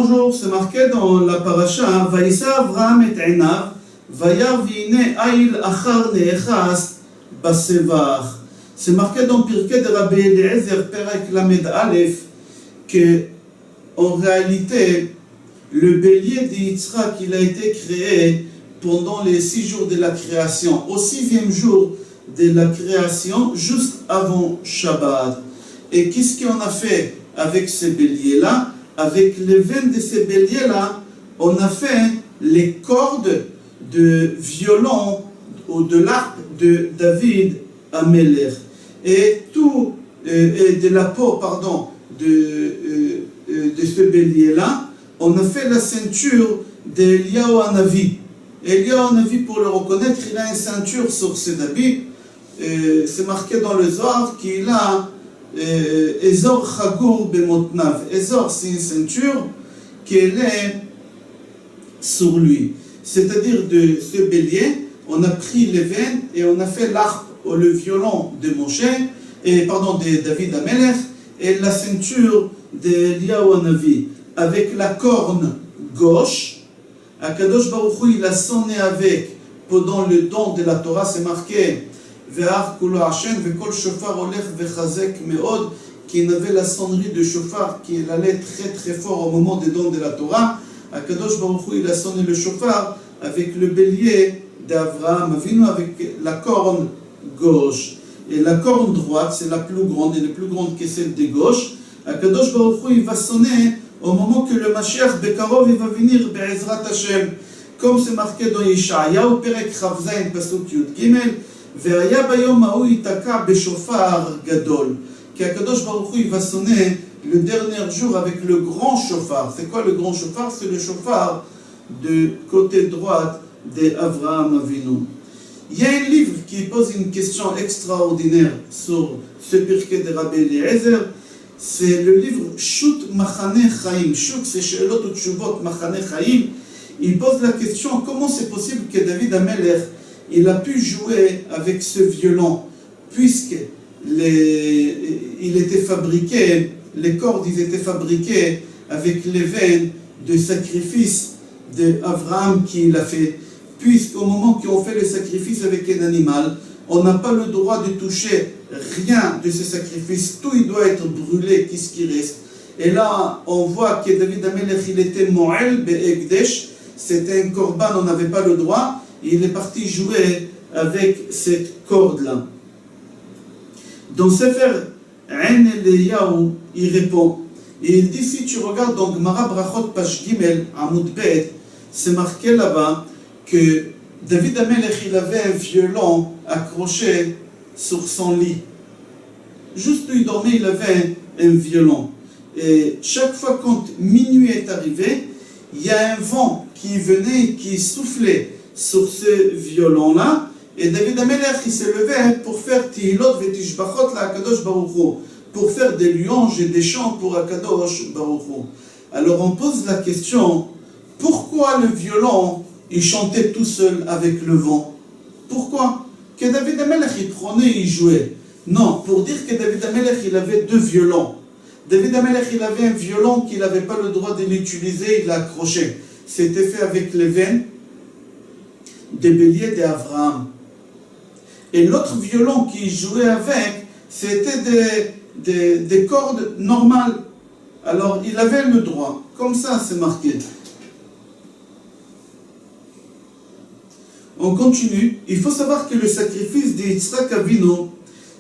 Bonjour, c'est marqué dans la paracha Vaïssa Avraham et Einav, Vayar Vine Aïl Achar Neechas Basevach. C'est marqué dans Pirkei de Rabbi Eliezer, Perek Lamed Aleph, que en réalité, le bélier d'Yitzhak, il a été créé pendant les 6 jours de la création, au 6e jour de la création, juste avant Shabbat. Et qu'est-ce qu'on a fait avec ces béliers-là? Avec les veines de ces béliers-là, on a fait les cordes de violon ou de l'arpe de David Amelech. Et tout, et de la peau, pardon, de ce bélier-là, on a fait la ceinture d'Eliyahu Hanavi. Eliyahu Hanavi, pour le reconnaître, il a une ceinture sur ses habits. C'est marqué dans le Zohar qu'il a Ezor Chagour Bemotnav. Ezor, c'est une ceinture qui est sur lui. C'est-à-dire de ce bélier, on a pris les veines et on a fait l'arpe ou le violon de de David Amelech et la ceinture d'Eliyahu Hanavi. Avec la corne gauche, Akadosh Baruch Hu, il a sonné avec, pendant le don de la Torah, c'est marqué Ve'ar kulo Hashem ve'kol shofar olech ve'chazek me'od, qui avait la sonnerie de shofar qui allait très très fort au moment des dons de la Torah. Akadosh Baruch Hu, il a sonné le shofar avec le bélier d'Avraham Avinu, avec la corne gauche. Et la corne droite, c'est la plus grande, et la plus grande que celle de gauche. Akadosh Baruch Hu, il va sonner au moment que le Mashiach Bekarov, il va venir Be'ezrat Hashem. Comme c'est marqué dans Yeshayahu, Perek Chavzayin, Pasuk Yud Gimel, Ve'aya bayom ha'u yitaka beshofar gadol. Qu'Akadosh Baruch Hu, il va sonner le dernier jour avec le grand chauffard. C'est quoi le grand chauffard? C'est le chauffard de côté droite d'Avraham Avinu. Il y a un livre qui pose une question extraordinaire sur ce Pirkei de Rabbi Eliezer. C'est le livre Shut Machane Chaim. Shut, c'est She'elot Utshuvot Machane Chaim. Il pose la question, comment c'est possible que David Amelech, il a pu jouer avec ce violon, puisque il était fabriqué, les cordes, ils étaient fabriqués avec les veines de sacrifice d'Avraham qu'il a fait. Puisqu'au moment qu'on fait le sacrifice avec un animal, on n'a pas le droit de toucher rien de ce sacrifice, tout il doit être brûlé, qu'est-ce qui reste. Et là, on voit que David Amelech, il était Mo'el Be'ekdesh, c'était un korban, on n'avait pas le droit, et il est parti jouer avec cette corde-là. Dans Sefer Ein Eliyahu, il répond, et il dit, si tu regardes dans Gemara Brachot Page Gimel, Amud Bet, c'est marqué là-bas que David Amelech, il avait un violon accroché sur son lit. Juste où il dormait, il avait un violon. Et chaque fois quand minuit est arrivé, il y a un vent qui venait, qui soufflait sur ce violon-là. Et David Amelech, il s'est levé pour faire Tihilot Vetishbachot la Akadosh Baruch Hu, pour faire des louanges et des chants pour Akadosh Baruch Hu. Alors on pose la question, pourquoi le violon, il chantait tout seul avec le vent? Pourquoi? Que David Amelech, il prenait et il jouait. Non, pour dire que David Amelech, il avait 2 violons. David Amelech, il avait un violon qu'il n'avait pas le droit de l'utiliser, il l'a accroché. C'était fait avec les veines des béliers d'Avraham. Et l'autre violon qu'il jouait avec, c'était des cordes normales. Alors, il avait le droit. Comme ça, c'est marqué. On continue. Il faut savoir que le sacrifice d'Yitzhak Avinu,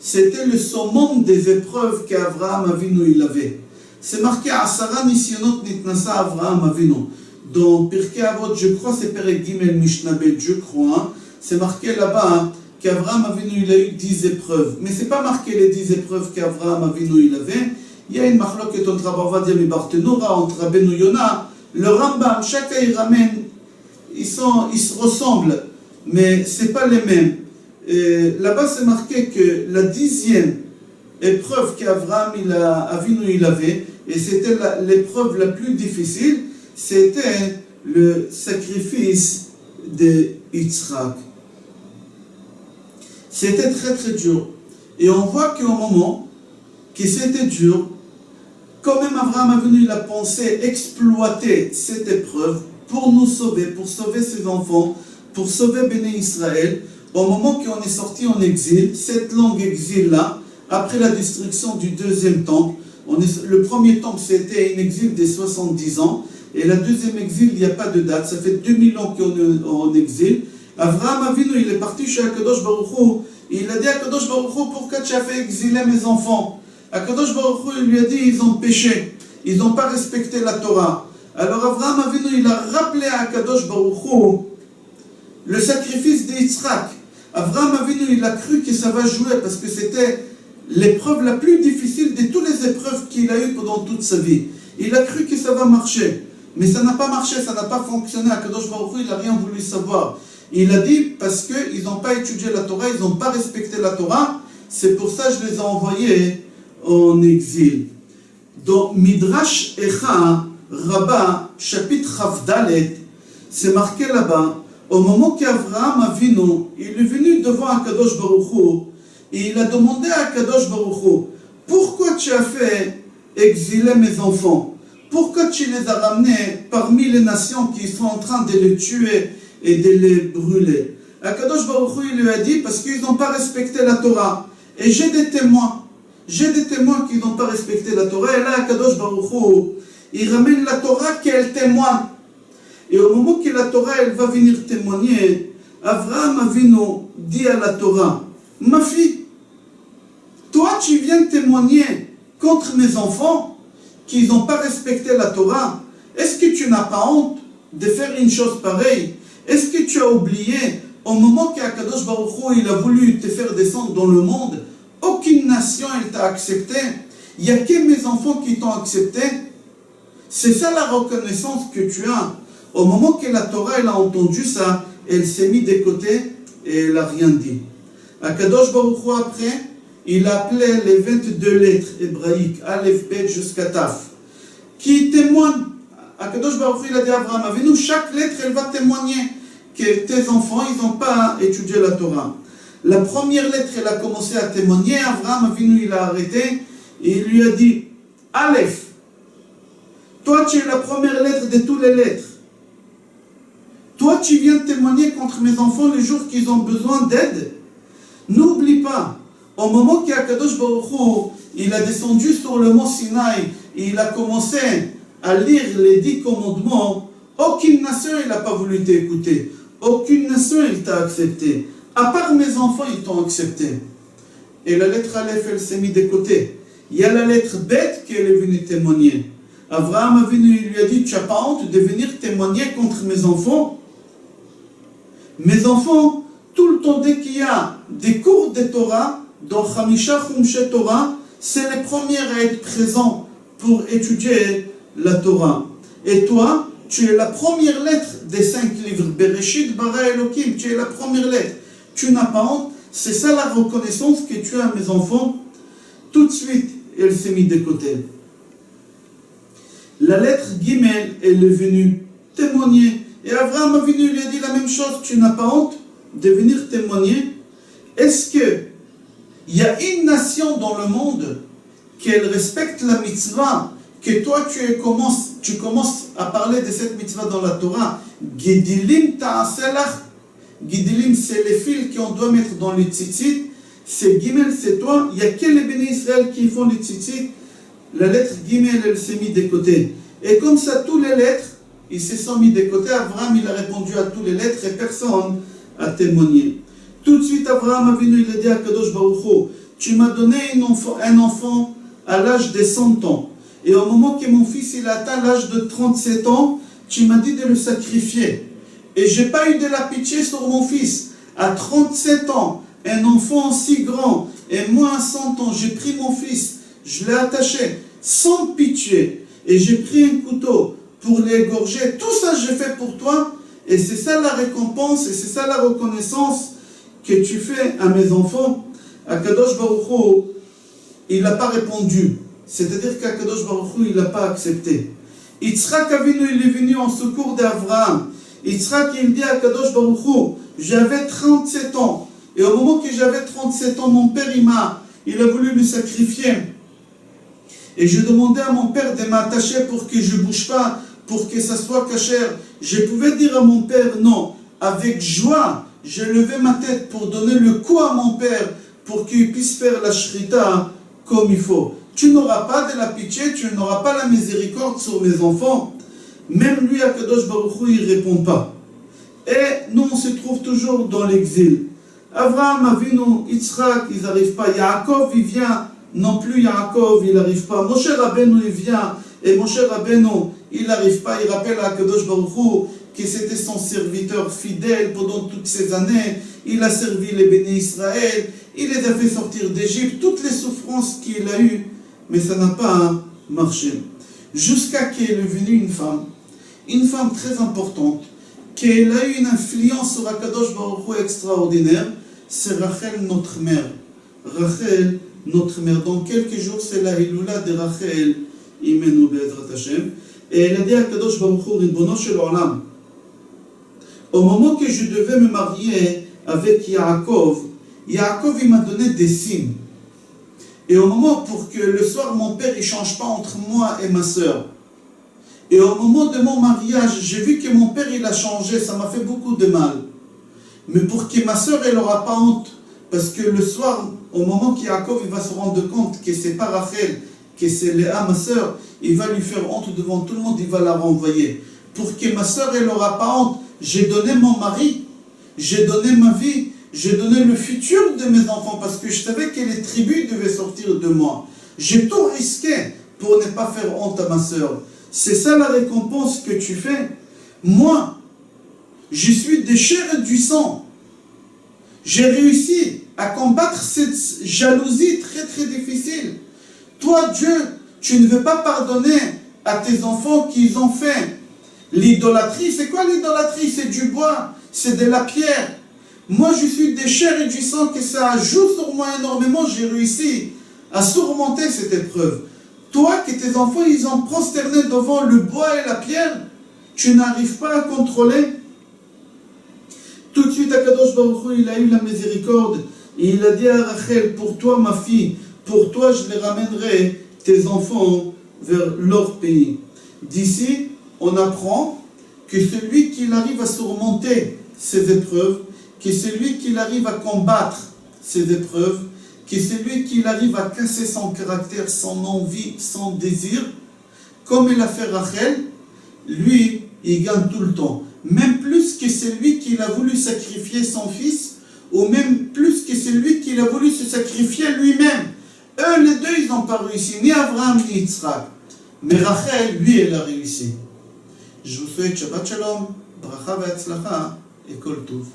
c'était le summum des épreuves qu'Avraham Avinu il avait. C'est marqué Asara Nisyonot Nitnasa Avraham Avinu. Dans Pirkei Avot, je crois, c'est Perek Gimel Mishnah Bet, je crois. C'est marqué là-bas qu'Avraham Avinu il a eu 10 épreuves. Mais c'est pas marqué les 10 épreuves qu'Avraham Avinu il avait. Il y a une marloquette entre Rabbi Ovadia et Barthénora, entre Rabbeinu Yonah. Le Rambam, chacun il ramène, ils se ressemblent, mais c'est pas les mêmes. Là-bas, c'est marqué que la 10e épreuve qu'Avraham Avinu il avait, et c'était l'épreuve la plus difficile, c'était le sacrifice de Yitzhak. C'était très très dur. Et on voit qu'au moment que c'était dur, quand même Abraham Avinu, il a pensé exploiter cette épreuve pour nous sauver, pour sauver ses enfants, pour sauver Béné Israël. Au moment qu'on est sorti en exil, cette longue exil-là, après la destruction du deuxième temple, le premier temple c'était un exil de 70 ans, et le deuxième exil, il n'y a pas de date, ça fait 2000 ans qu'on est en exil. Abraham Avinu, il est parti chez Akadosh Baruch Hu, il a dit à Akadosh Baruch Hu, pourquoi tu as fait exiler mes enfants? Akadosh Baruch Hu, il lui a dit, ils ont péché, ils n'ont pas respecté la Torah. Alors Abraham Avinu, il a rappelé à Akadosh Baruch Hu le sacrifice d'Yitzhak. Abraham Avinu, il a cru que ça va jouer parce que c'était l'épreuve la plus difficile de toutes les épreuves qu'il a eues pendant toute sa vie. Il a cru que ça va marcher, mais ça n'a pas marché, ça n'a pas fonctionné. Akadosh Baruch Hu, il n'a rien voulu savoir. Il a dit parce qu'ils n'ont pas étudié la Torah, ils n'ont pas respecté la Torah, c'est pour ça que je les ai envoyés en exil. Dans Midrash Echa Rabbah, chapitre Chavdalet, c'est marqué là-bas, au moment qu'Avraham Avinu, il est venu devant Akadosh Baruch Hu, et il a demandé à Akadosh Baruch Hu, pourquoi tu as fait exiler mes enfants? Pourquoi tu les as ramenés parmi les nations qui sont en train de les tuer et de les brûler? Akadosh Baruch Hu, il lui a dit, parce qu'ils n'ont pas respecté la Torah. Et j'ai des témoins qui n'ont pas respecté la Torah. Et là, Akadosh Baruch Hu, il ramène la Torah qu'elle témoigne. Et au moment que la Torah, elle va venir témoigner, Avraham Avinu dit à la Torah, ma fille, toi tu viens témoigner contre mes enfants qui n'ont pas respecté la Torah. Est-ce que tu n'as pas honte de faire une chose pareille? Est-ce que tu as oublié, au moment qu'Akadosh Baruch Hu, il a voulu te faire descendre dans le monde, aucune nation elle t'a accepté? Il n'y a que mes enfants qui t'ont accepté. C'est ça la reconnaissance que tu as. Au moment que la Torah elle a entendu ça, elle s'est mise de côté et elle n'a rien dit. Akadosh Baruch Hu après, il a appelé les 22 lettres hébraïques, Aleph, Bet jusqu'à Taf, qui témoignent. Akadosh Baruch Hu, il a dit à Abraham Avinu, chaque lettre elle va témoigner que tes enfants ils n'ont pas étudié la Torah. La première lettre elle a commencé à témoigner, Abraham Avinu il a arrêté et il lui a dit, Aleph, toi tu es la première lettre de toutes les lettres. Toi, tu viens témoigner contre mes enfants les jours qu'ils ont besoin d'aide. N'oublie pas, au moment qu'Akadosh Baruch Hu, il a descendu sur le mont Sinaï et il a commencé à lire les 10 commandements, aucune nation n'a pas voulu t'écouter. Aucune nation elle t'a accepté. À part mes enfants, ils t'ont accepté. Et la lettre Aleph, elle s'est mise de côté. Il y a la lettre Bet qui est venue témoigner. Abraham Avinu, il lui a dit, tu n'as pas honte de venir témoigner contre mes enfants? Mes enfants, tout le temps, dès qu'il y a des cours de Torah, dans Chamisha Chumshe Torah, c'est les premiers à être présents pour étudier la Torah. Et toi, tu es la première lettre des 5 livres. Bereshit, Bara, Elohim, tu es la première lettre. Tu n'as pas honte. C'est ça la reconnaissance que tu as, mes enfants. Tout de suite, elle s'est mise de côté. La lettre Gimel, elle est venue témoigner. Et Abraham Avinu lui a dit la même chose, tu n'as pas honte de venir témoigner? Est-ce qu'il y a une nation dans le monde qu'elle respecte la mitzvah, que toi tu commences à parler de cette mitzvah dans la Torah? Gidilim ta'aselach. Gidilim, c'est les fils qu'on doit mettre dans les tzitzit. C'est Gimel, c'est toi. Il n'y a que les bénis Israël qui font les tzitzit. La lettre Gimel, elle s'est mise de côté. Et comme ça, toutes les lettres, ils se sont mis de côté. Abraham, il a répondu à toutes les lettres et personne n'a témoigné. Tout de suite, Abraham Avinu, il a dit à Kadosh Baruch Hu, tu m'as donné un enfant à l'âge de 100 ans. Et au moment que mon fils il a atteint l'âge de 37 ans, tu m'as dit de le sacrifier. Et je n'ai pas eu de la pitié sur mon fils. À 37 ans, un enfant si grand, et moi à 100 ans, j'ai pris mon fils, je l'ai attaché sans pitié, et j'ai pris un couteau pour l'égorger. Tout ça, j'ai fait pour toi, et c'est ça la récompense, et c'est ça la reconnaissance que tu fais à mes enfants. Akadosh Baruch Hu, il n'a pas répondu. C'est-à-dire qu'Akadosh Baruch Hu, il n'a pas accepté. Yitzhak Avinu, il est venu en secours d'Avraham. Yitzhak, il dit à Akadosh Baruch Hu, j'avais 37 ans. Et au moment que j'avais 37 ans, mon père, il a voulu me sacrifier. Et je demandais à mon père de m'attacher pour que je ne bouge pas, pour que ça soit cachère. Je pouvais dire à mon père non. Avec joie, je levais ma tête pour donner le coup à mon père, pour qu'il puisse faire la shrita comme il faut. Tu n'auras pas de la pitié, tu n'auras pas la miséricorde sur mes enfants. Même lui, Akadosh Baruch Hu, il ne répond pas. Et nous, on se trouve toujours dans l'exil. Abraham, Avinu, Yitzhak, ils n'arrivent pas. Yaakov, il vient. Non plus Yaakov, il n'arrive pas. Moshe Rabbeinu, il vient. Et Moshe Rabbeinu, il n'arrive pas. Il rappelle à Akadosh Baruch Hu que c'était son serviteur fidèle pendant toutes ces années. Il a servi les bénis Israël. Il les a fait sortir d'Égypte. Toutes les souffrances qu'il a eues. Mais ça n'a pas marché. Jusqu'à qu'elle est venue une femme très importante, qu'elle a eu une influence sur Akadosh Baruch Hu extraordinaire, c'est Rachel, notre mère. Rachel, notre mère. Dans quelques jours, c'est la Hiloula de Rachel, Imenu Be'ezrat Hashem. Et elle a dit à Akadosh Baruch Hu, Ribono shel Olam, au moment que je devais me marier avec Yaakov, il m'a donné des signes. Et au moment pour que le soir, mon père ne change pas entre moi et ma soeur. Et au moment de mon mariage, j'ai vu que mon père il a changé, ça m'a fait beaucoup de mal. Mais pour que ma soeur elle n'aura pas honte, parce que le soir, au moment qu'Yaakov il va se rendre compte que c'est pas Rachel, que c'est Léa, ma soeur, il va lui faire honte devant tout le monde, il va la renvoyer. Pour que ma soeur elle n'aura pas honte, j'ai donné mon mari, j'ai donné ma vie, j'ai donné le futur de mes enfants, parce que je savais que les tribus devaient sortir de moi. J'ai tout risqué pour ne pas faire honte à ma soeur. C'est ça la récompense que tu fais. Moi, je suis de chair et du sang. J'ai réussi à combattre cette jalousie très très difficile. Toi, Dieu, tu ne veux pas pardonner à tes enfants qu'ils ont fait. L'idolâtrie, c'est quoi l'idolâtrie? C'est du bois, c'est de la pierre. Moi, je suis de chair et du sang, que ça joue sur moi énormément. J'ai réussi à surmonter cette épreuve. Toi, que tes enfants, ils ont prosterné devant le bois et la pierre, tu n'arrives pas à contrôler. Tout de suite, Akadosh Baruch Hu, il a eu la miséricorde. Et il a dit à Rachel, pour toi, ma fille, pour toi, je les ramènerai, tes enfants, vers leur pays. D'ici, on apprend que celui qui arrive à surmonter ces épreuves, que celui qui arrive à combattre ces épreuves, que celui qui arrive à casser son caractère, son envie, son désir, comme il a fait Rachel, lui, il gagne tout le temps. Même plus que celui qui a voulu sacrifier son fils, ou même plus que celui qui a voulu se sacrifier lui-même. Eux, les deux, ils n'ont pas réussi, ni Abraham, ni Yitzhak. Mais Rachel, lui, elle a réussi. Je vous souhaite Shabbat Shalom, Bracha Ve'atzlacha et Kol Tov.